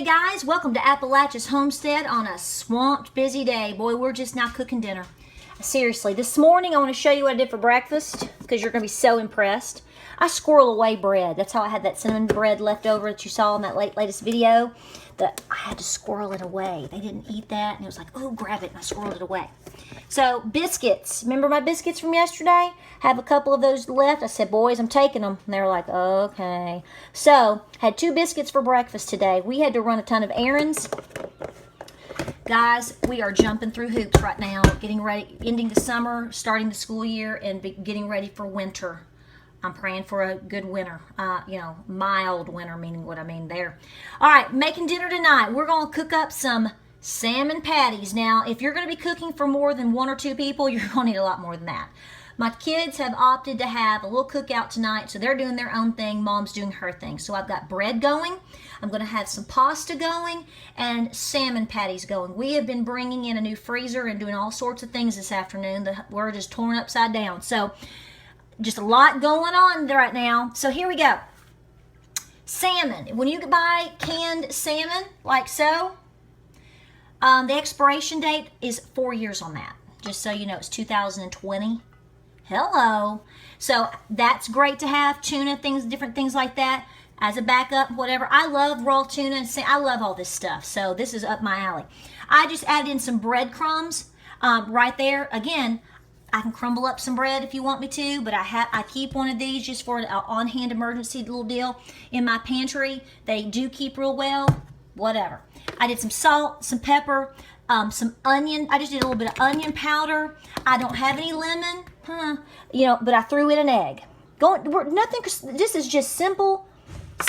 guys, welcome to Appalachia's Homestead on a swamped, busy day. Boy, we're just now cooking dinner. Seriously, this morning I want to show you what I did for breakfast because you're going to be so impressed. I squirrel away bread. That's how I had that cinnamon bread left over that you saw in that latest video. That I had to squirrel it away. They didn't eat that, and it was like, oh, grab it, and I squirreled it away. So, biscuits. Remember my biscuits from yesterday? Have a couple of those left. I said, boys, I'm taking them. And they were like, okay. So, had 2 biscuits for breakfast today. We had to run a ton of errands. Guys, we are jumping through hoops right now, getting ready, ending the summer, starting the school year, and getting ready for winter. I'm praying for a good winter, mild winter, meaning what I mean there. All right, making dinner tonight. We're going to cook up some salmon patties. Now, if you're going to be cooking for more than 1 or 2 people, you're going to need a lot more than that. My kids have opted to have a little cookout tonight, so they're doing their own thing. Mom's doing her thing. So I've got bread going. I'm going to have some pasta going and salmon patties going. We have been bringing in a new freezer and doing all sorts of things this afternoon. The word is torn upside down. So just a lot going on right now. So here we go. Salmon. When you buy canned salmon, like so, the expiration date is 4 years on that. Just so you know, it's 2020. Hello. So that's great to have. Tuna, things, different things like that as a backup, whatever. I love raw tuna and I love all this stuff. So this is up my alley. I just added in some breadcrumbs right there. Again, I can crumble up some bread if you want me to, but I keep one of these just for an on-hand emergency little deal in my pantry. They do keep real well, whatever. I did some salt, some pepper, some onion. I just did a little bit of onion powder. I don't have any lemon, but I threw in an egg. Nothing. This is just simple,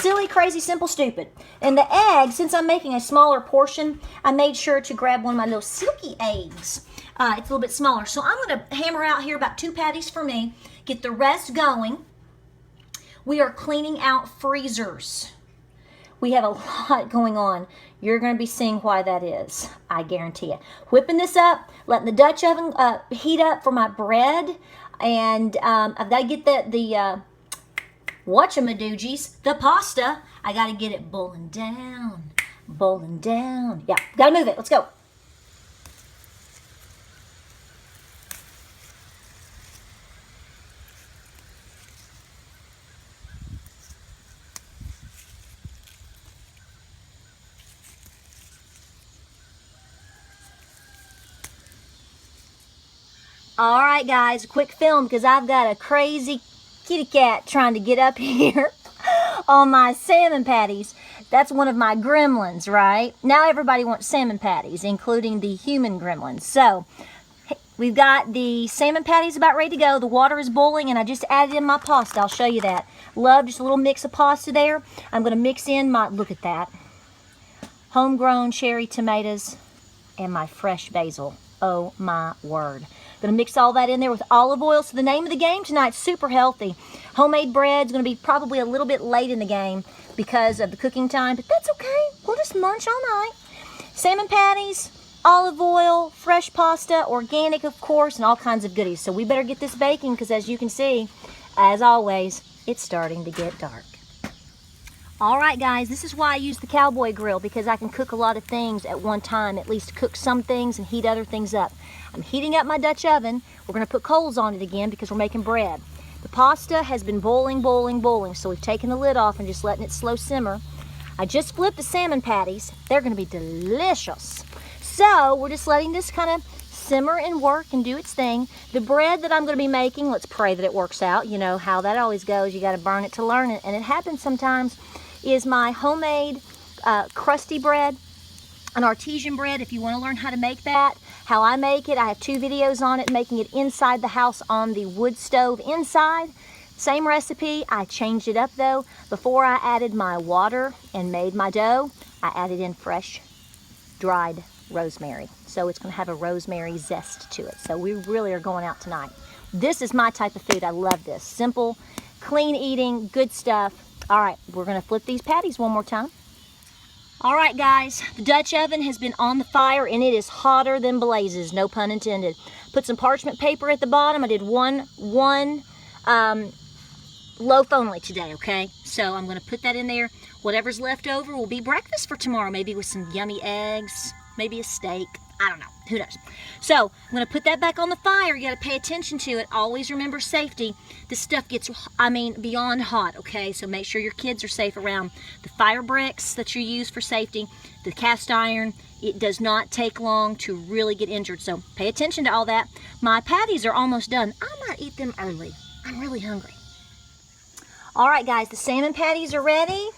silly, crazy, simple, stupid. And the egg, since I'm making a smaller portion, I made sure to grab one of my little silky eggs. It's a little bit smaller. So I'm going to hammer out here about 2 patties for me, get the rest going. We are cleaning out freezers. We have a lot going on. You're going to be seeing why that is. I guarantee it. Whipping this up, letting the Dutch oven heat up for my bread. And I've got to get the whatchamadoogies, the pasta. I got to get it boiling down. Boiling down. Yeah, got to move it. Let's go. All right, guys, quick film because I've got a crazy kitty cat trying to get up here on my salmon patties. That's one of my gremlins, right? Now everybody wants salmon patties, including the human gremlins. So we've got the salmon patties about ready to go. The water is boiling, and I just added in my pasta. I'll show you that. Love just a little mix of pasta there. I'm going to mix in my, look at that, homegrown cherry tomatoes and my fresh basil. Oh, my word. Going to mix all that in there with olive oil. So the name of the game tonight is super healthy. Homemade bread's going to be probably a little bit late in the game because of the cooking time, but that's okay. We'll just munch all night. Salmon patties, olive oil, fresh pasta, organic, of course, and all kinds of goodies. So we better get this baking because, as you can see, as always, it's starting to get dark. All right, guys, this is why I use the cowboy grill, because I can cook a lot of things at one time, at least cook some things and heat other things up. I'm heating up my Dutch oven. We're going to put coals on it again because we're making bread. The pasta has been boiling, so we've taken the lid off and just letting it slow simmer. I just flipped the salmon patties. They're going to be delicious. So we're just letting this kind of simmer and work and do its thing. The bread that I'm going to be making, let's pray that it works out. You know how that always goes. You got to burn it to learn it, and it happens sometimes. Is my homemade crusty bread, an artisan bread. If you want to learn how to make that, how I make it, I have 2 videos on it, making it inside the house on the wood stove inside. Same recipe. I changed it up though. Before I added my water and made my dough, I added in fresh dried rosemary. So it's going to have a rosemary zest to it. So we really are going out tonight. This is my type of food. I love this. Simple, clean eating, good stuff. All right, we're going to flip these patties one more time. All right, guys, the Dutch oven has been on the fire, and it is hotter than blazes, no pun intended. Put some parchment paper at the bottom. I did one loaf only today, okay? So I'm going to put that in there. Whatever's left over will be breakfast for tomorrow, maybe with some yummy eggs, maybe a steak. I don't know. Who knows? So I'm going to put that back on the fire. You got to pay attention to it. Always remember safety. This stuff gets, beyond hot, okay? So make sure your kids are safe around the fire bricks that you use for safety, the cast iron. It does not take long to really get injured. So pay attention to all that. My patties are almost done. I might eat them early. I'm really hungry. All right, guys, the salmon patties are ready.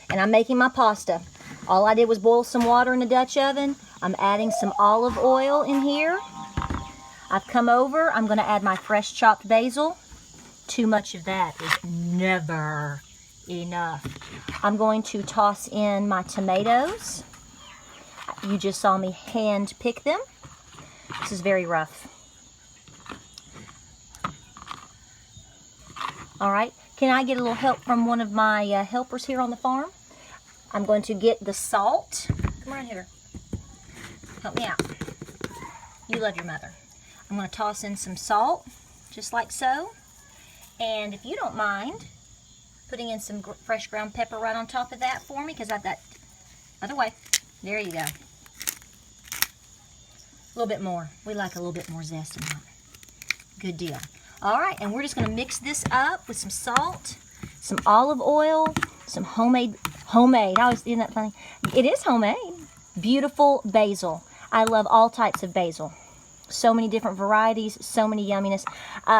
And I'm making my pasta. All I did was boil some water in the Dutch oven. I'm adding some olive oil in here. I've come over. I'm going to add my fresh chopped basil. Too much of that is never enough. I'm going to toss in my tomatoes. You just saw me hand pick them. This is very rough. All right. Can I get a little help from one of my helpers here on the farm? I'm going to get the salt. Come around here. Help me out. You love your mother. I'm going to toss in some salt, just like so. And if you don't mind, putting in some fresh ground pepper right on top of that for me, because I've got, other way. There you go. A little bit more. We like a little bit more zest in that. Good deal. All right, and we're just going to mix this up with some salt, some olive oil, some homemade, I always, isn't that funny? It is homemade. Beautiful basil. I love all types of basil. So many different varieties, so many yumminess,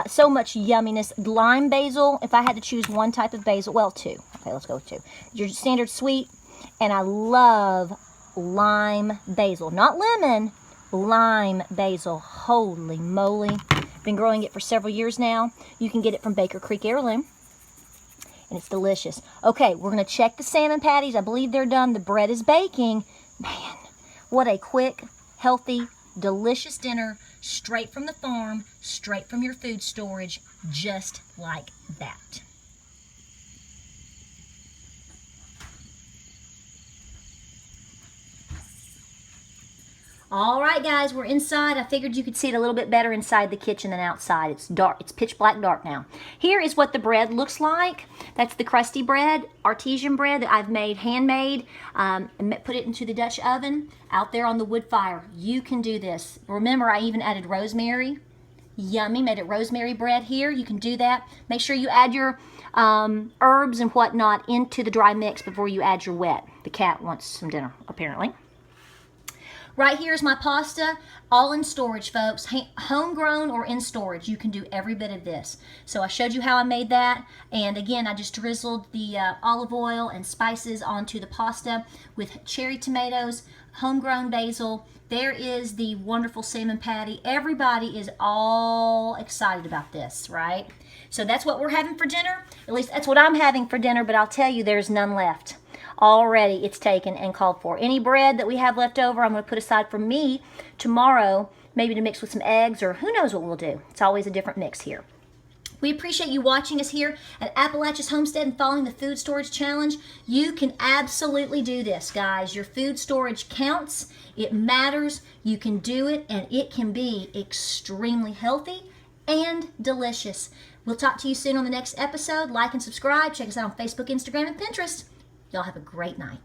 so much yumminess. Lime basil, if I had to choose one type of basil, well, two. Okay, let's go with two. Your standard sweet, and I love lime basil. Not lemon, lime basil. Holy moly. Been growing it for several years now. You can get it from Baker Creek Heirloom. And it's delicious. Okay, we're going to check the salmon patties. I believe they're done. The bread is baking. Man, what a quick, healthy, delicious dinner. Straight from the farm, straight from your food storage, just like that. All right, guys, we're inside. I figured you could see it a little bit better inside the kitchen than outside. It's dark. It's pitch black dark now. Here is what the bread looks like. That's the crusty bread, artisan bread that I've made, handmade, and put it into the Dutch oven out there on the wood fire. You can do this. Remember, I even added rosemary. Yummy. Made it rosemary bread here. You can do that. Make sure you add your herbs and whatnot into the dry mix before you add your wet. The cat wants some dinner, apparently. Right here is my pasta, all in storage, folks. Homegrown or in storage, you can do every bit of this. So I showed you how I made that, and again, I just drizzled the olive oil and spices onto the pasta with cherry tomatoes, homegrown basil. There is the wonderful salmon patty. Everybody is all excited about this, right? So that's what we're having for dinner. At least that's what I'm having for dinner, but I'll tell you, there's none left. Already it's taken and called for. Any bread that we have left over, I'm going to put aside for me tomorrow, maybe to mix with some eggs, or who knows what we'll do. It's always a different mix here. We appreciate you watching us here at Appalachia's Homestead and following the Food Storage Challenge. You can absolutely do this, guys. Your food storage counts. It matters. You can do it, and it can be extremely healthy and delicious. We'll talk to you soon on the next episode. Like and subscribe. Check us out on Facebook, Instagram, and Pinterest. Y'all have a great night.